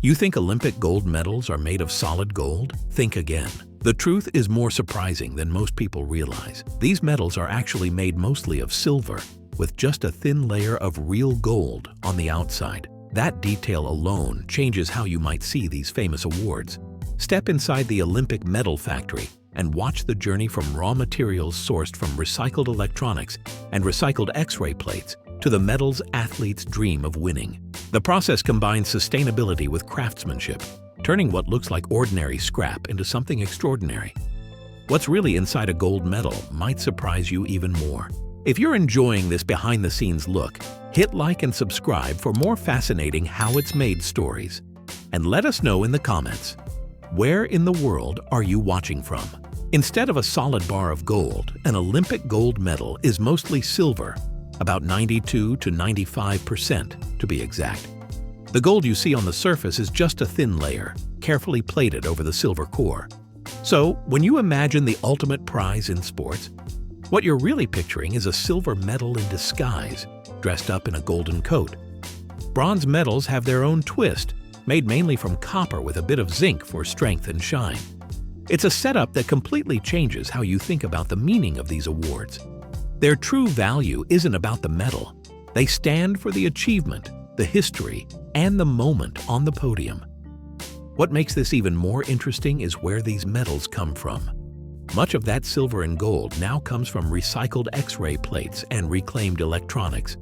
You think Olympic gold medals are made of solid gold? Think again. The truth is more surprising than most people realize. These medals are actually made mostly of silver, with just a thin layer of real gold on the outside. That detail alone changes how you might see these famous awards. Step inside the Olympic medal factory and watch the journey from raw materials sourced from recycled electronics and recycled X-ray plates to the medals athletes dream of winning. The process combines sustainability with craftsmanship, turning what looks like ordinary scrap into something extraordinary. What's really inside a gold medal might surprise you even more. If you're enjoying this behind-the-scenes look, hit like and subscribe for more fascinating how it's made stories. And let us know in the comments, where in the world are you watching from? Instead of a solid bar of gold, an Olympic gold medal is mostly silver, about 92 to 95% to be exact. The gold you see on the surface is just a thin layer, carefully plated over the silver core. So, when you imagine the ultimate prize in sports, what you're really picturing is a silver medal in disguise, dressed up in a golden coat. Bronze medals have their own twist, made mainly from copper with a bit of zinc for strength and shine. It's a setup that completely changes how you think about the meaning of these awards. Their true value isn't about the medal. They stand for the achievement, the history, and the moment on the podium. What makes this even more interesting is where these medals come from. Much of that silver and gold now comes from recycled X-ray plates and reclaimed electronics.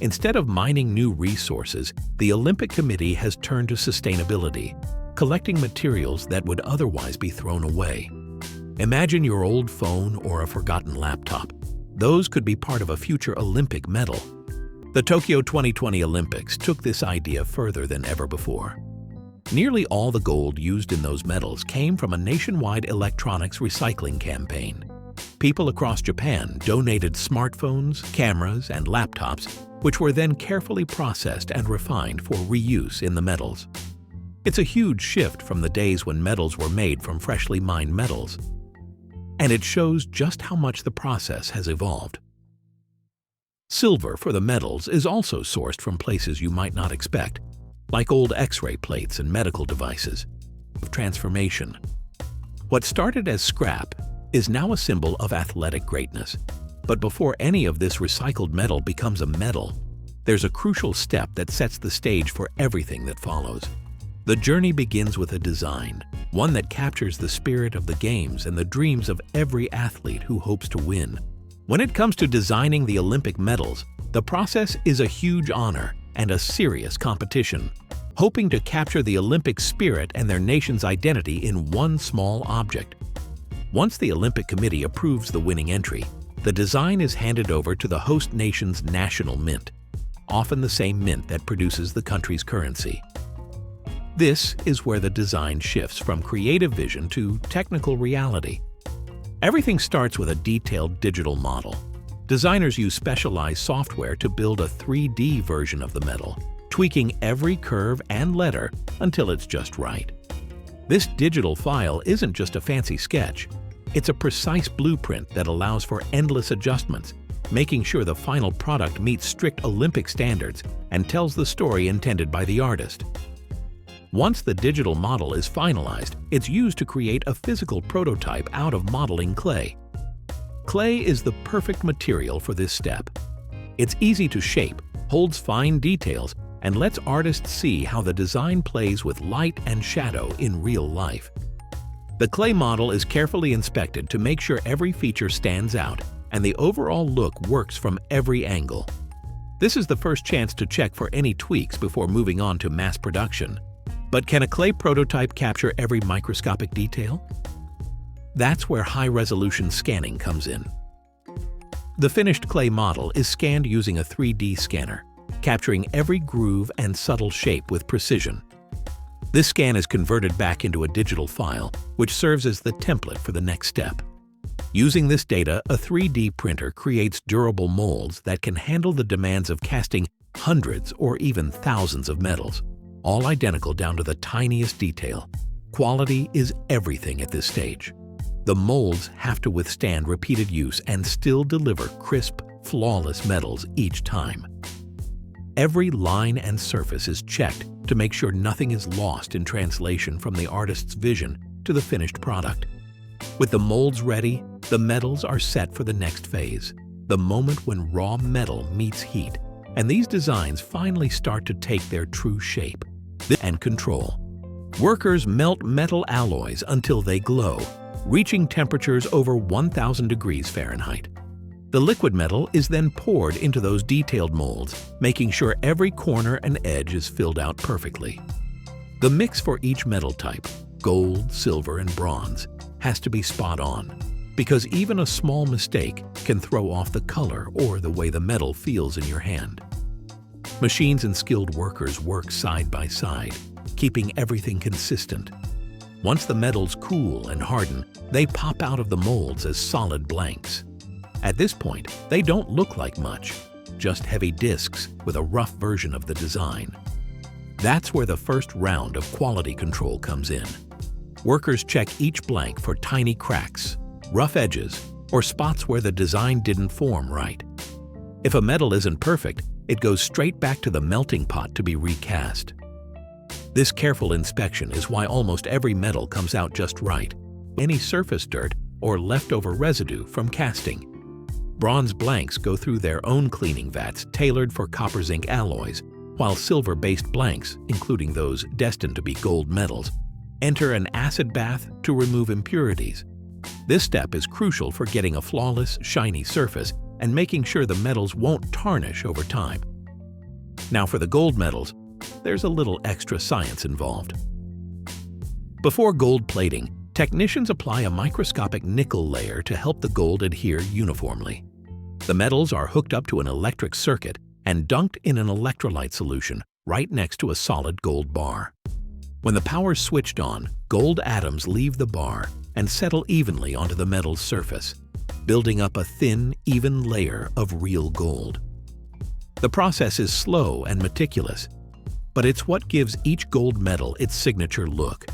Instead of mining new resources, the Olympic Committee has turned to sustainability, collecting materials that would otherwise be thrown away. Imagine your old phone or a forgotten laptop. Those could be part of a future Olympic medal. The Tokyo 2020 Olympics took this idea further than ever before. Nearly all the gold used in those medals came from a nationwide electronics recycling campaign. People across Japan donated smartphones, cameras, and laptops, which were then carefully processed and refined for reuse in the medals. It's a huge shift from the days when medals were made from freshly mined metals. And it shows just how much the process has evolved. Silver for the medals is also sourced from places you might not expect, like old X-ray plates and medical devices. Of transformation. What started as scrap is now a symbol of athletic greatness. But before any of this recycled metal becomes a medal, there's a crucial step that sets the stage for everything that follows. The journey begins with a design, one that captures the spirit of the games and the dreams of every athlete who hopes to win. When it comes to designing the Olympic medals, the process is a huge honor and a serious competition, hoping to capture the Olympic spirit and their nation's identity in one small object. Once the Olympic Committee approves the winning entry, the design is handed over to the host nation's national mint, often the same mint that produces the country's currency. This is where the design shifts from creative vision to technical reality. Everything starts with a detailed digital model. Designers use specialized software to build a 3D version of the medal, tweaking every curve and letter until it's just right. This digital file isn't just a fancy sketch. It's a precise blueprint that allows for endless adjustments, making sure the final product meets strict Olympic standards and tells the story intended by the artist. Once the digital model is finalized, it's used to create a physical prototype out of modeling clay. Clay is the perfect material for this step. It's easy to shape, holds fine details, and lets artists see how the design plays with light and shadow in real life. The clay model is carefully inspected to make sure every feature stands out and the overall look works from every angle. This is the first chance to check for any tweaks before moving on to mass production. But can a clay prototype capture every microscopic detail? That's where high-resolution scanning comes in. The finished clay model is scanned using a 3D scanner, capturing every groove and subtle shape with precision. This scan is converted back into a digital file, which serves as the template for the next step. Using this data, a 3D printer creates durable molds that can handle the demands of casting hundreds or even thousands of medals, all identical down to the tiniest detail. Quality is everything at this stage. The molds have to withstand repeated use and still deliver crisp, flawless medals each time. Every line and surface is checked to make sure nothing is lost in translation from the artist's vision to the finished product. With the molds ready, the metals are set for the next phase, the moment when raw metal meets heat, and these designs finally start to take their true shape and control. Workers melt metal alloys until they glow, reaching temperatures over 1,000 degrees Fahrenheit. The liquid metal is then poured into those detailed molds, making sure every corner and edge is filled out perfectly. The mix for each metal type, gold, silver, and bronze, has to be spot on, because even a small mistake can throw off the color or the way the metal feels in your hand. Machines and skilled workers work side by side, keeping everything consistent. Once the metals cool and harden, they pop out of the molds as solid blanks. At this point, they don't look like much, just heavy discs with a rough version of the design. That's where the first round of quality control comes in. Workers check each blank for tiny cracks, rough edges, or spots where the design didn't form right. If a metal isn't perfect, it goes straight back to the melting pot to be recast. This careful inspection is why almost every metal comes out just right, any surface dirt or leftover residue from casting. Bronze blanks go through their own cleaning vats tailored for copper zinc alloys, while silver-based blanks, including those destined to be gold medals, enter an acid bath to remove impurities. This step is crucial for getting a flawless, shiny surface and making sure the metals won't tarnish over time. Now for the gold medals, there's a little extra science involved. Before gold plating, technicians apply a microscopic nickel layer to help the gold adhere uniformly. The metals are hooked up to an electric circuit and dunked in an electrolyte solution right next to a solid gold bar. When the power's switched on, gold atoms leave the bar and settle evenly onto the metal's surface, building up a thin, even layer of real gold. The process is slow and meticulous, but it's what gives each gold medal its signature look.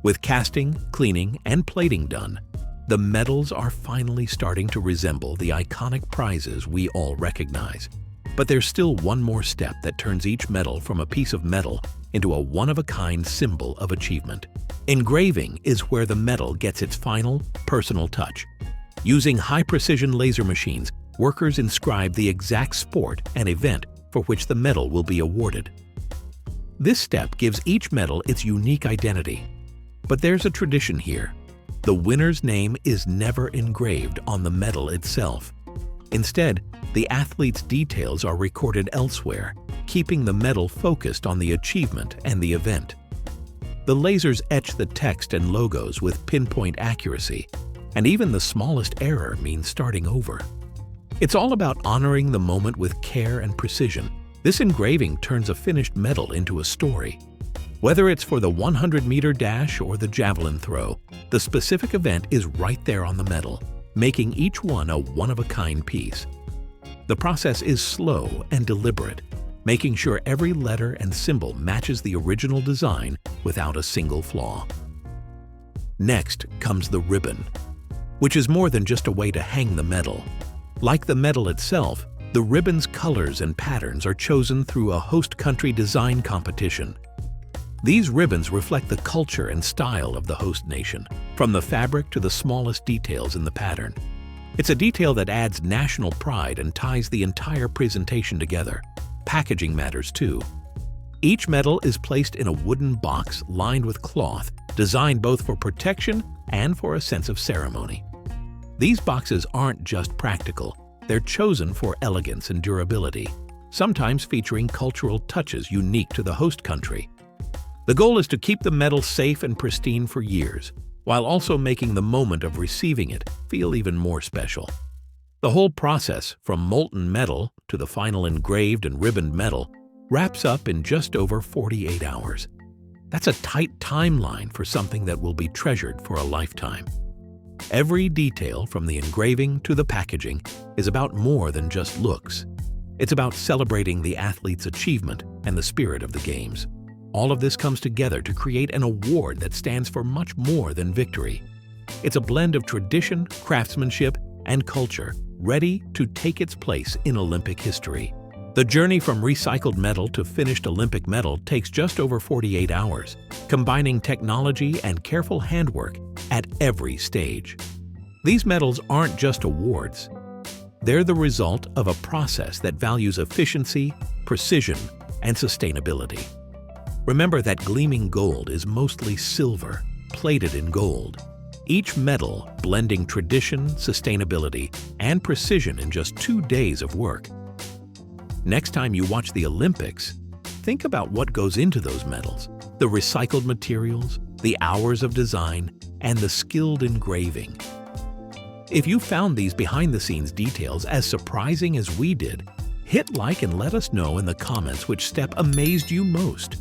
With casting, cleaning, and plating done, the medals are finally starting to resemble the iconic prizes we all recognize. But there's still one more step that turns each medal from a piece of metal into a one-of-a-kind symbol of achievement. Engraving is where the medal gets its final, personal touch. Using high-precision laser machines, workers inscribe the exact sport and event for which the medal will be awarded. This step gives each medal its unique identity. But there's a tradition here. The winner's name is never engraved on the medal itself. Instead, the athlete's details are recorded elsewhere, keeping the medal focused on the achievement and the event. The lasers etch the text and logos with pinpoint accuracy, and even the smallest error means starting over. It's all about honoring the moment with care and precision. This engraving turns a finished medal into a story. Whether it's for the 100-meter dash or the javelin throw, the specific event is right there on the medal, making each one a one-of-a-kind piece. The process is slow and deliberate, making sure every letter and symbol matches the original design without a single flaw. Next comes the ribbon, which is more than just a way to hang the medal. Like the medal itself, the ribbon's colors and patterns are chosen through a host country design competition. These ribbons reflect the culture and style of the host nation, from the fabric to the smallest details in the pattern. It's a detail that adds national pride and ties the entire presentation together. Packaging matters too. Each medal is placed in a wooden box lined with cloth, designed both for protection and for a sense of ceremony. These boxes aren't just practical, they're chosen for elegance and durability, sometimes featuring cultural touches unique to the host country. The goal is to keep the medal safe and pristine for years, while also making the moment of receiving it feel even more special. The whole process, from molten metal to the final engraved and ribboned medal, wraps up in just over 48 hours. That's a tight timeline for something that will be treasured for a lifetime. Every detail, from the engraving to the packaging, is about more than just looks. It's about celebrating the athlete's achievement and the spirit of the games. All of this comes together to create an award that stands for much more than victory. It's a blend of tradition, craftsmanship, and culture, ready to take its place in Olympic history. The journey from recycled metal to finished Olympic medal takes just over 48 hours, combining technology and careful handwork at every stage. These medals aren't just awards. They're the result of a process that values efficiency, precision, and sustainability. Remember that gleaming gold is mostly silver, plated in gold. Each medal blending tradition, sustainability, and precision in just 2 days of work. Next time you watch the Olympics, think about what goes into those medals: the recycled materials, the hours of design, and the skilled engraving. If you found these behind-the-scenes details as surprising as we did, hit like and let us know in the comments which step amazed you most.